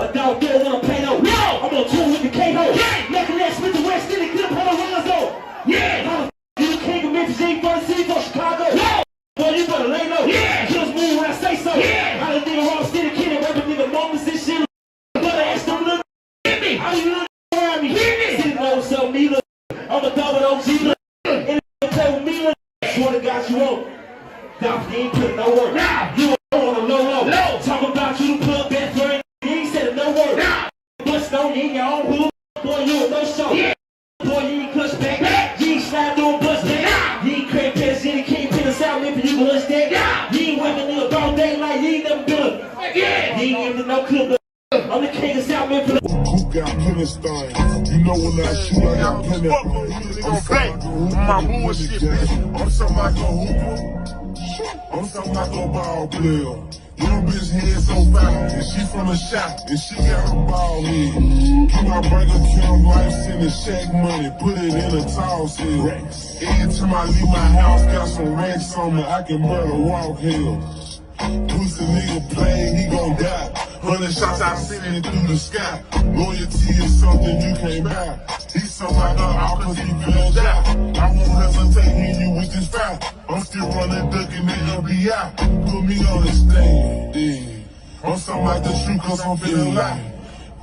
A dog there wanna play no. No! I'm on tour with the K-Ho. Yeah! Makedas with the West Indian, get up on the Ronzo. Yeah! How the you the king of Memphis, ain't from the city, from Chicago. No! Boy, you better lay low. Yeah! Just move when I say so. Yeah! I done nigga wrong, still a kid, and rapping nigga moments and shit. But I asked them, look, hit me. How you look around me? Hit me. Sitting on some me, look. I'm a dog with OG, look. And they play with me, look. Swear to God, you won't. Dolph, you ain't putting no work. Nah! You on a low. No! Talk about you the plug best friend. You ain't said no word. Nah! Bust on you in your own hood. Boy, you a no show. Yeah! Boy, you ain't clutch back. You ain't slide through a bust back. You ain't crack past any can't pin us out, if you can lunch that. You ain't working in a broad day like you ain't never been a. Yeah! You ain't into no club. I'm the king of South Memphis. Who got plenty style? You know when I shoot, I got plenty. I'm something my bullshit. I'm something like a hooper. I'm something like a ball player. Little bitch head so fat, and she from the shop, and she got a ball head. Keep my bank account life, send the check money, put it in a tall seal. Every time I leave my house, got some racks on me, I can murder walk hell. Pussy nigga play, he gon' die. 100 shots I send it through the sky. Loyalty is something you can't buy. He's so like a cause he feels out. I won't hesitate hitting you with this foul. I'm still running, ducking the FBI. Put me on the stand. Yeah. I'm something like the shoe cause I'm feeling light.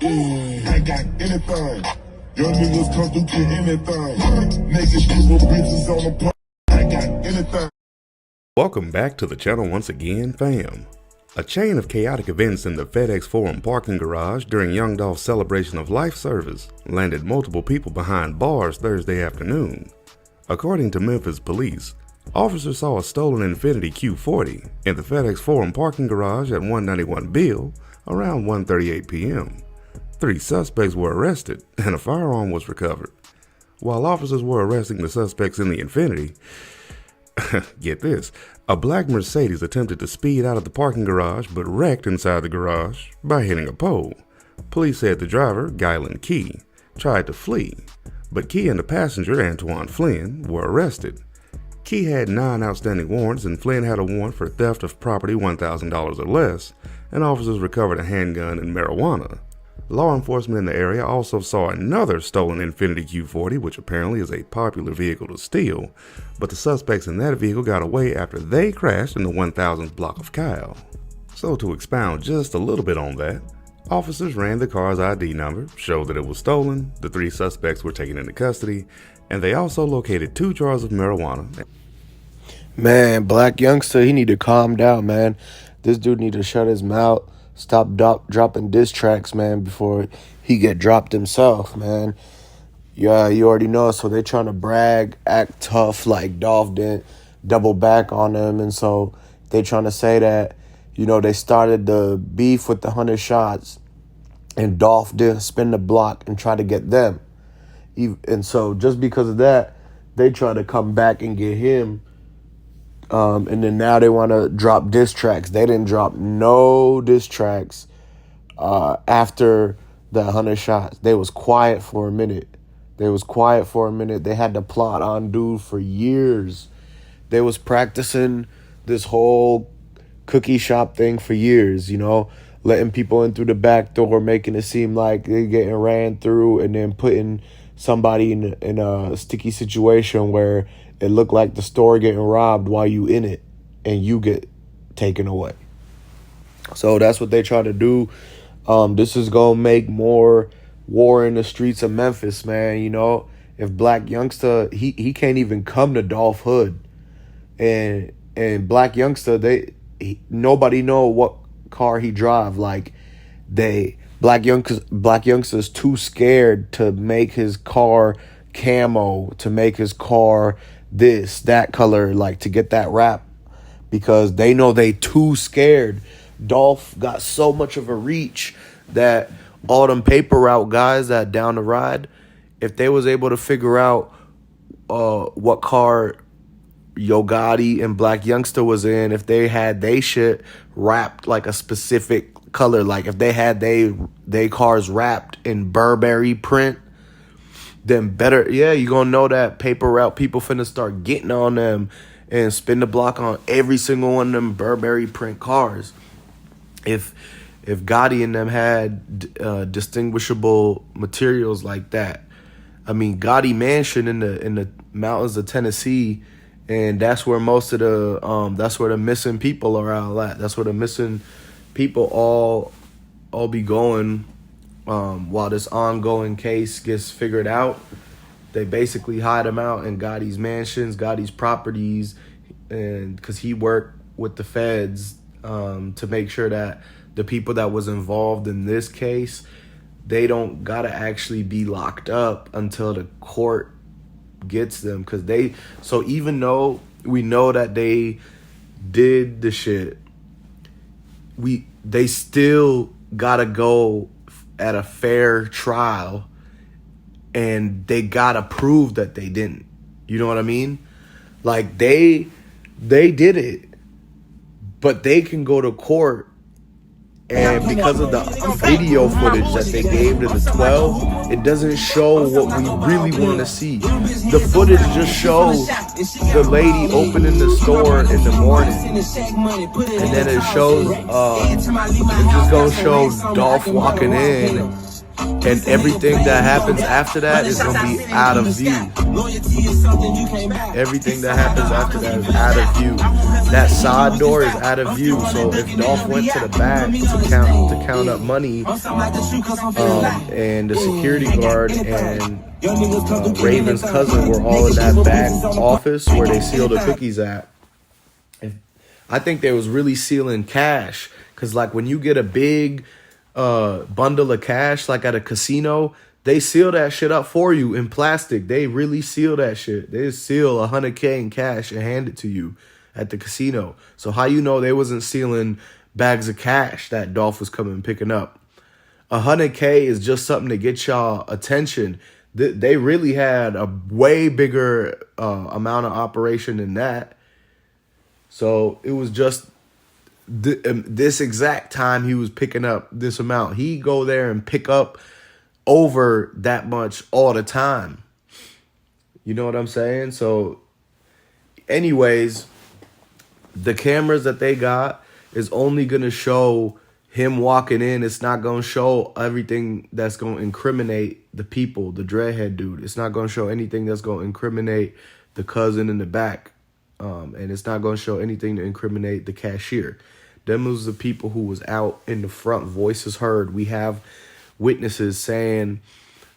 Yeah. I got anything. Young niggas come through get anything. Naked stripper bitches on the block. I got anything. Welcome back to the channel once again, fam. A chain of chaotic events in the FedEx Forum parking garage during Young Dolph's celebration of life service landed multiple people behind bars Thursday afternoon. According to Memphis police, officers saw a stolen Infiniti Q40 in the FedEx Forum parking garage at 191 Bill around 1:38 p.m. 3 suspects were arrested and a firearm was recovered. While officers were arresting the suspects in the Infiniti, get this, a black Mercedes attempted to speed out of the parking garage but wrecked inside the garage by hitting a pole. Police said the driver, Gylan Key, tried to flee, but Key and the passenger, Antoine Flynn, were arrested. Key had 9 outstanding warrants and Flynn had a warrant for theft of property $1,000 or less, and officers recovered a handgun and marijuana. Law enforcement in the area also saw another stolen Infiniti Q40, which apparently is a popular vehicle to steal, but the suspects in that vehicle got away after they crashed in the 1000th block of Kyle. So to expound just a little bit on that, officers ran the car's ID number, showed that it was stolen, the 3 suspects were taken into custody, and they also located 2 jars of marijuana. Man, Black Youngsta, he need to calm down, man. This dude need to shut his mouth. Stop dropping diss tracks, man, before he get dropped himself, man. Yeah, you already know. So they trying to brag, act tough like Dolph did, double back on them. And so they trying to say that, you know, they started the beef with the 100 shots and Dolph didn't spin the block and try to get them. And so just because of that, they try to come back and get him. And then now they want to drop diss tracks. They didn't drop no diss tracks after the 100 shots. They was quiet for a minute. They had the plot on dude for years. They was practicing this whole cookie shop thing for years, you know, letting people in through the back door, making it seem like they getting ran through and then putting somebody in a sticky situation where it looked like the store getting robbed while you in it and you get taken away. So that's what they try to do. This is going to make more war in the streets of Memphis, man. You know, if Black Youngsta, he can't even come to Dolph Hood. And Black Youngsta, nobody know what car he drive. Like, Black Youngsta's too scared to make his car camo, to make his car this, that color, like to get that rap, because they know they too scared. Dolph got so much of a reach that all them paper route guys that down the ride, if they was able to figure out what car Yo Gotti and Black Youngsta was in, if they had they shit wrapped like a specific color, like if they had they cars wrapped in Burberry print, then better, yeah, you gonna know that paper route people finna start getting on them and spin the block on every single one of them Burberry print cars. If if Gotti and them had distinguishable materials like that. I mean, Gotti Mansion in the mountains of Tennessee, and that's where most of the missing people are all at. That's where the missing people all be going while this ongoing case gets figured out. They basically hide them out in Gotti's mansions, Gotti's properties, and because he worked with the feds to make sure that the people that was involved in this case, they don't gotta actually be locked up until the court gets them. So even though we know that they did the shit, they still gotta go at a fair trial, and they gotta prove that they didn't. You know what I mean? Like they did it, but they can go to court, and because of the video footage that they gave to the 12, it doesn't show what we really want to see. The footage just shows the lady opening the store in the morning, and then it shows it's just gonna show Dolph walking in, and everything that happens after that is going to be out of view. Everything that happens after that is out of view. That side door is out of view. So if Dolph went to the back to count up money, and the security guard and Raven's cousin were all in that back office where they seal the cookies at, I think they was really sealing cash. Because like when you get a big bundle of cash, like at a casino, they seal that shit up for you in plastic. They really seal that shit. They seal $100K in cash and hand it to you at the casino. So how you know they wasn't sealing bags of cash that Dolph was coming and picking up? $100K is just something to get y'all attention. They really had a way bigger amount of operation than that. So it was just this exact time he was picking up this amount. He go there and pick up over that much all the time. You know what I'm saying? So anyways, the cameras that they got is only going to show him walking in. It's not going to show everything that's going to incriminate the people, the dreadhead dude. It's not going to show anything that's going to incriminate the cousin in the back. And it's not going to show anything to incriminate the cashier. Them was the people who was out in the front, voices heard. We have witnesses saying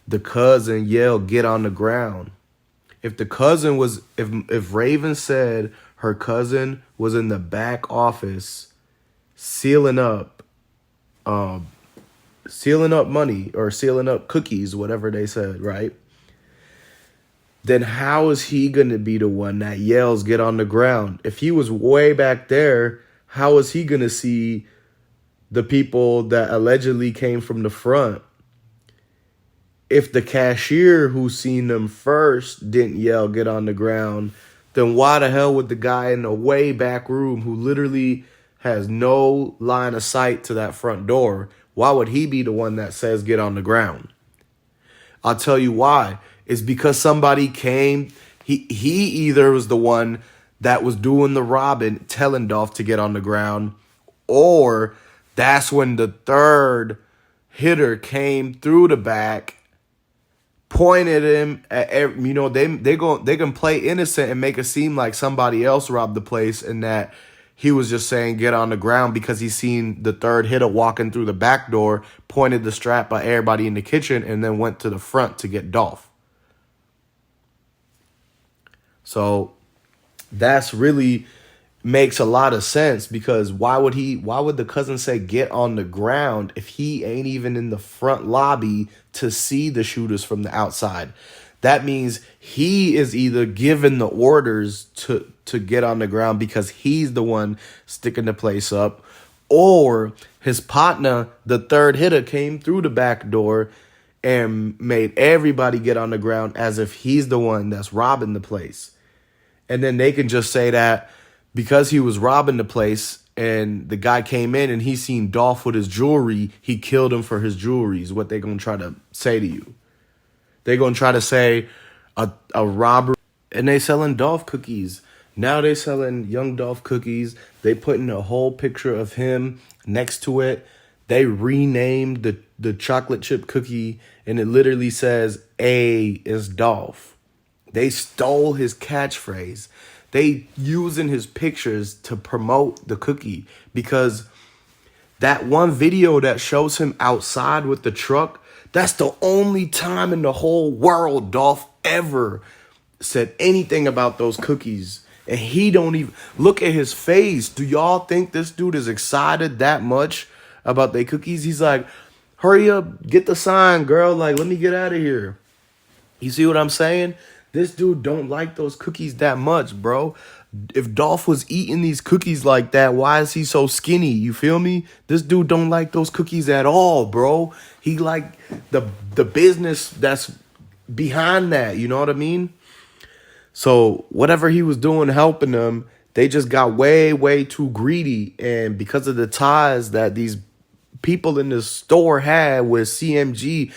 the cousin yelled, "Get on the ground." If the cousin was, if Raven said her cousin was in the back office sealing up money or sealing up cookies, whatever they said, right? Then how is he going to be the one that yells, "Get on the ground"? If he was way back there, how is he going to see the people that allegedly came from the front? If the cashier who seen them first didn't yell, "Get on the ground," then why the hell would the guy in the way back room who literally has no line of sight to that front door, why would he be the one that says, "Get on the ground"? I'll tell you why. It's because somebody came. He either was the one that was doing the robbing, telling Dolph to get on the ground, or that's when the third hitter came through the back, pointed him at they can play innocent and make it seem like somebody else robbed the place and that he was just saying "Get on the ground" because he seen the third hitter walking through the back door, pointed the strap at everybody in the kitchen, and then went to the front to get Dolph. So that's really makes a lot of sense, because why would the cousin say "Get on the ground" if he ain't even in the front lobby to see the shooters from the outside? That means he is either giving the orders to get on the ground because he's the one sticking the place up, or his partner, the third hitter, came through the back door and made everybody get on the ground as if he's the one that's robbing the place. And then they can just say that because he was robbing the place and the guy came in and he seen Dolph with his jewelry, he killed him for his jewelry, is what they're going to try to say to you. They're going to try to say a robbery. And they selling Dolph cookies. Now they selling young Dolph cookies. They putting a whole picture of him next to it. They renamed the chocolate chip cookie, and it literally says A is Dolph. They stole his catchphrase. They using his pictures to promote the cookie, because that one video that shows him outside with the truck, that's the only time in the whole world Dolph ever said anything about those cookies. And he don't even look at his face. Do y'all think this dude is excited that much about their cookies? He's like, hurry up, get the sign, girl. Like, let me get out of here. You see what I'm saying? This dude don't like those cookies that much, bro. If Dolph was eating these cookies like that, why is he so skinny? You feel me? This dude don't like those cookies at all, bro. He like the business that's behind that. You know what I mean? So whatever he was doing helping them, they just got way, way too greedy. And because of the ties that these people in the store had with CMG,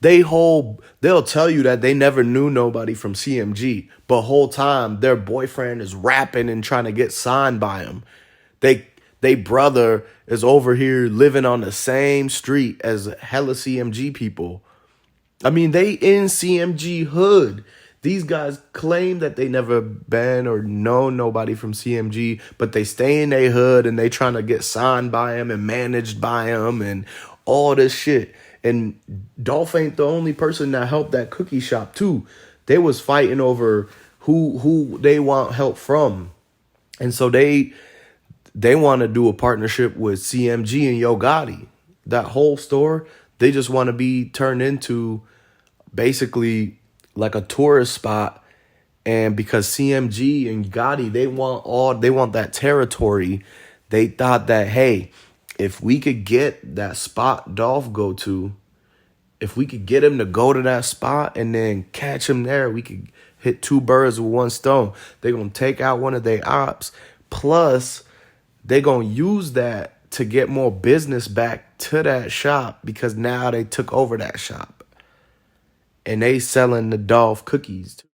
they'll tell you that they never knew nobody from CMG, but whole time their boyfriend is rapping and trying to get signed by him. They brother is over here living on the same street as hella CMG people. I mean, they in CMG hood. These guys claim that they never been or know nobody from CMG, but they stay in their hood and they trying to get signed by him and managed by him and all this shit. And Dolph ain't the only person that helped that cookie shop too. They was fighting over who they want help from. And so they want to do a partnership with CMG and Yo Gotti. That whole store, they just want to be turned into basically like a tourist spot. And because CMG and Gotti, they want that territory. They thought that, hey, if we could get that spot Dolph go to, if we could get him to go to that spot and then catch him there, we could hit two birds with one stone. They're going to take out one of their ops. Plus, they're going to use that to get more business back to that shop, because now they took over that shop. And they selling the Dolph cookies.